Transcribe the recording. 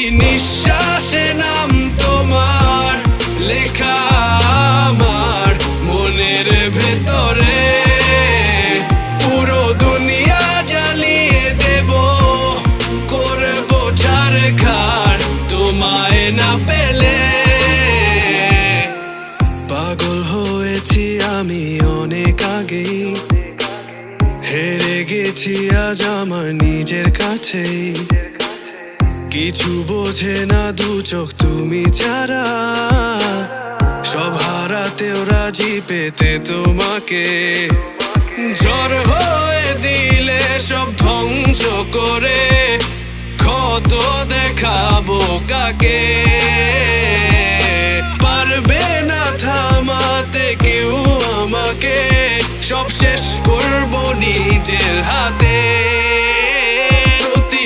প্রতি নিঃশ্বাসে নাম তোমার লেখা আমার মনের ভেতরে। পুরো দুনিয়া জ্বালিয়ে দেব, করবো ছারখার তোমায় না পেলে। পাগল হয়েছি আমি অনেক আগেই, হেরে গেছি আজ আমার নিজের কাছেই। কিছু বোঝে না দু চোখ তুমি ছাড়া, সব হারাতেও রাজি পেতে তোমাকে। ঝড় হয়ে দিলে সব ধ্বংস করে, ক্ষত দেখাবো কাকে। পারবে না থামাতে কেউ আমাকে, সব শেষ করবো নিজের হাতে। প্রতি